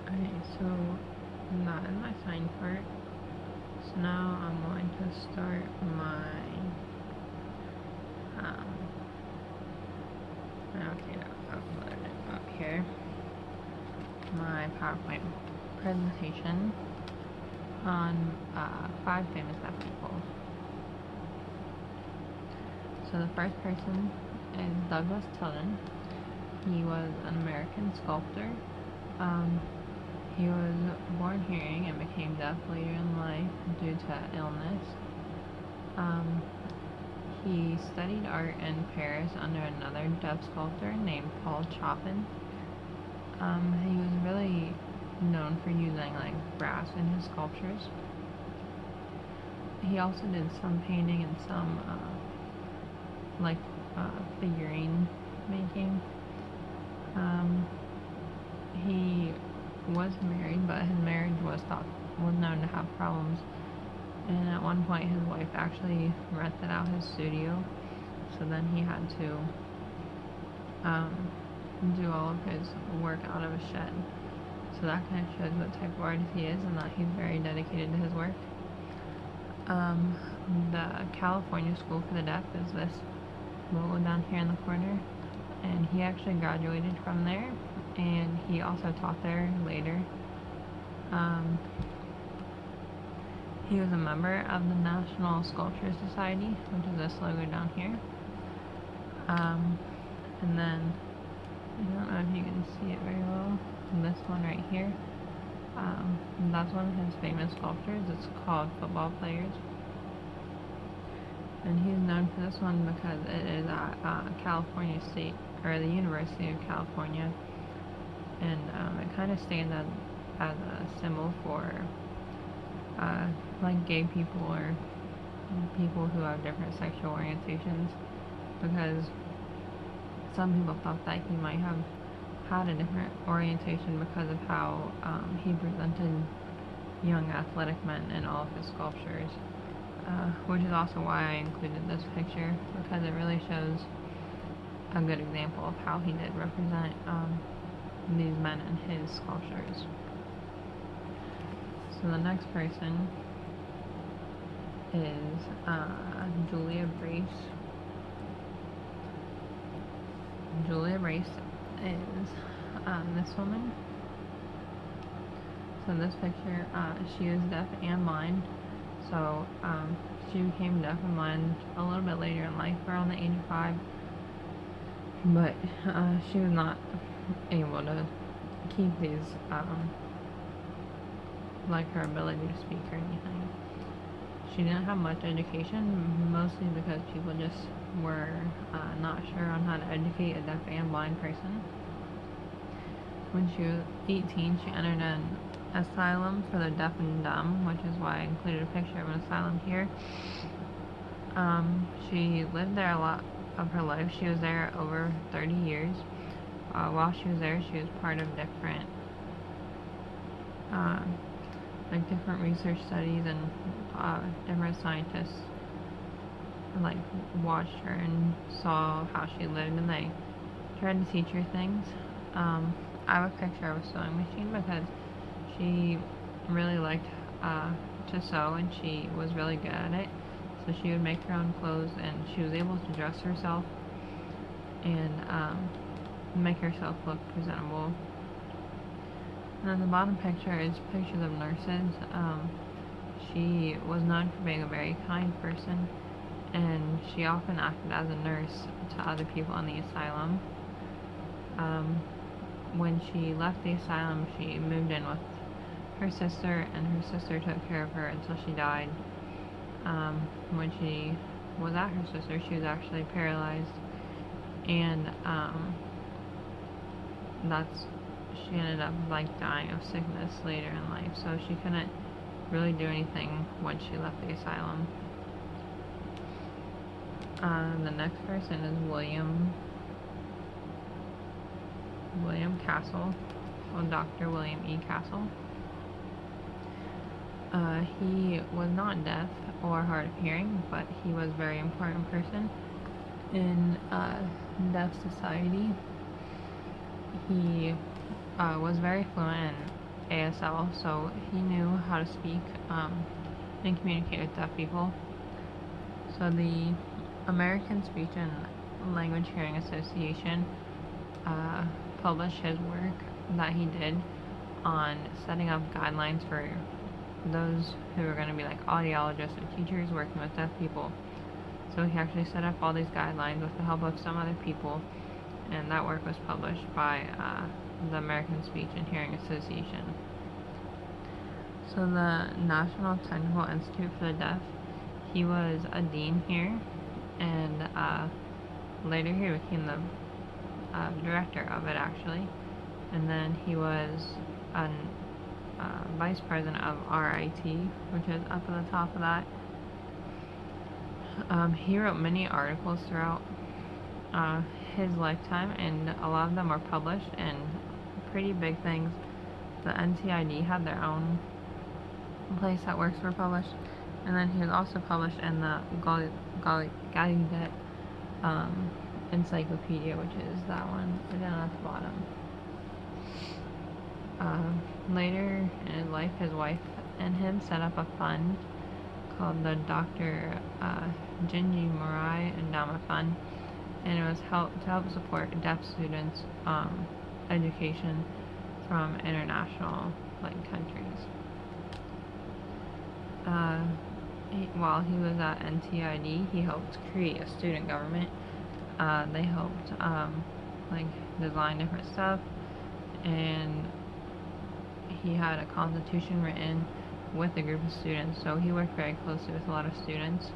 Okay, so that is my sign part. So now I'm going to start my, um, okay, I'll upload it up here. My PowerPoint presentation on 5 famous deaf people. So the first person is Douglas Tilden. He was an American sculptor. Um, he was born hearing and became deaf later in life due to illness. Um, he studied art in Paris under another deaf sculptor named Paul Chopin. He was really known for using like brass in his sculptures. He also did some painting and some like figurine making. He was married, but his marriage was known to have problems. And at one point, his wife actually rented out his studio, so then he had to do all of his work out of a shed. So that kind of shows what type of artist he is and that he's very dedicated to his work. The California School for the Deaf is this logo down here in the corner, and he actually graduated from there, and he also taught there later. He was a member of the National Sculpture Society, which is this logo down here. And then, I don't know if you can see it very well, this one right here. That's one of his famous sculptures. It's called Football Players. And he's known for this one because it is at California State, or the University of California. And it kind of stands as a symbol for like gay people or people who have different sexual orientations, because some people thought that he might have had a different orientation because of how he presented young athletic men in all of his sculptures, which is also why I included this picture, because it really shows a good example of how he did represent these men in his sculptures. So the next person is Julia Brace. Julia Brace is this woman. So in this picture, she is deaf and blind. So she became deaf and blind a little bit later in life, around the age of 5. But she was not able to keep these, like her ability to speak or anything. She didn't have much education, mostly because people just were not sure on how to educate a deaf and blind person. When she was 18, she entered an asylum for the deaf and dumb, which is why I included a picture of an asylum here. She lived there a lot of her life. She was there over 30 years. While she was there, she was part of different different research studies, and different scientists like watched her and saw how she lived, and they tried to teach her things. I have a picture of a sewing machine because she really liked to sew, and she was really good at it. So she would make her own clothes, and she was able to dress herself and make herself look presentable. And then the bottom picture is pictures of nurses. She was known for being a very kind person, and she often acted as a nurse to other people in the asylum. When she left the asylum, she moved in with her sister, and her sister took care of her until she died. When she was at her sister, she was actually paralyzed, and she ended up like dying of sickness later in life, so she couldn't really do anything when she left the asylum. The next person is William Castle, or Dr. William E. Castle. He was not deaf or hard of hearing, but he was a very important person in deaf society. He was very fluent ASL, so he knew how to speak and communicate with deaf people. So the American Speech and Language Hearing Association published his work that he did on setting up guidelines for those who are going to be like audiologists or teachers working with deaf people. So he actually set up all these guidelines with the help of some other people, and that work was published by the American Speech and Hearing Association. So the National Technical Institute for the Deaf, he was a dean here, and later he became the director of it actually, and then he was a vice president of RIT, which is up at the top of that. He wrote many articles throughout his lifetime, and a lot of them were published in pretty big things. The NCID had their own place that works were published, and then he was also published in the Gallaudet Encyclopedia, which is that one down at the bottom. Later in his life, his wife and him set up a fund called the Dr. Gingy Morai Endowment Fund, and it was to help support deaf students' education from international countries. While he was at NCID, he helped create a student government. They helped design different stuff, and he had a constitution written with a group of students, so he worked very closely with a lot of students.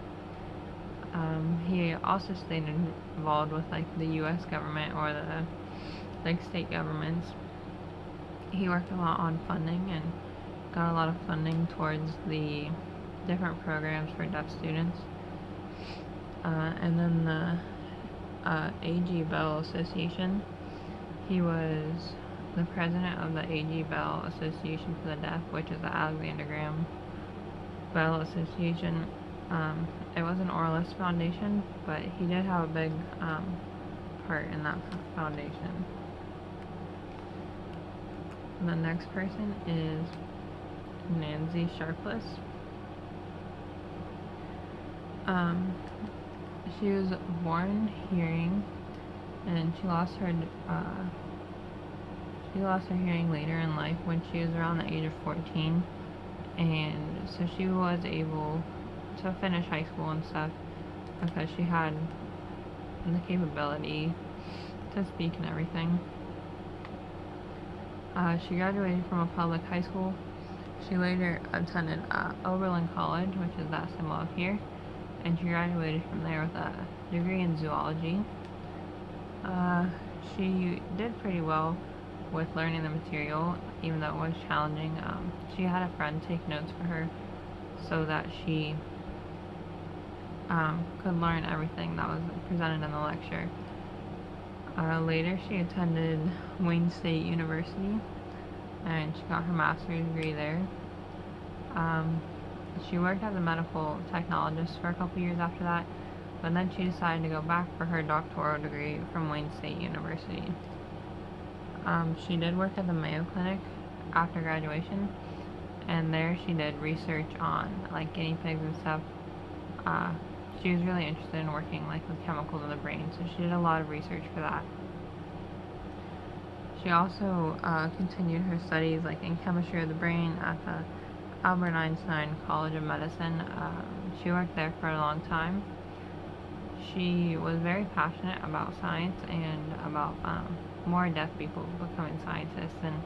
He also stayed involved with the US government or the state governments. He worked a lot on funding and got a lot of funding towards the different programs for deaf students. And then the A.G. Bell Association, he was the president of the A.G. Bell Association for the Deaf, which is the Alexander Graham Bell Association. It was an oralist foundation, but he did have a big part in that foundation. The next person is Nancy Sharpless. She was born hearing, and she lost her hearing later in life when she was around the age of 14, and so she was able to finish high school and stuff because she had the capability to speak and everything. She graduated from a public high school. She later attended Oberlin College, which is that symbol up here, and she graduated from there with a degree in zoology. She did pretty well with learning the material, even though it was challenging. She had a friend take notes for her so that she could learn everything that was presented in the lecture. Later she attended Wayne State University, and she got her master's degree there. She worked as a medical technologist for a couple years after that, but then she decided to go back for her doctoral degree from Wayne State University. She did work at the Mayo Clinic after graduation, and there she did research on guinea pigs and stuff. She was really interested in working with chemicals in the brain, so she did a lot of research for that. She also continued her studies in chemistry of the brain at the Albert Einstein College of Medicine. She worked there for a long time. She was very passionate about science and about more deaf people becoming scientists and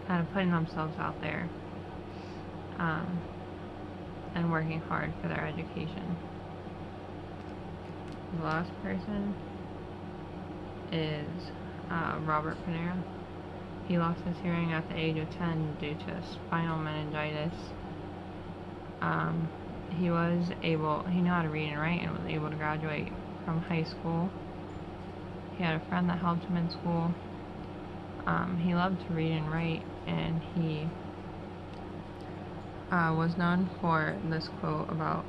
kind of putting themselves out there and working hard for their education. The last person is Robert Panera. He lost his hearing at the age of 10 due to spinal meningitis. He knew how to read and write and was able to graduate from high school. He had a friend that helped him in school. He loved to read and write, and he was known for this quote about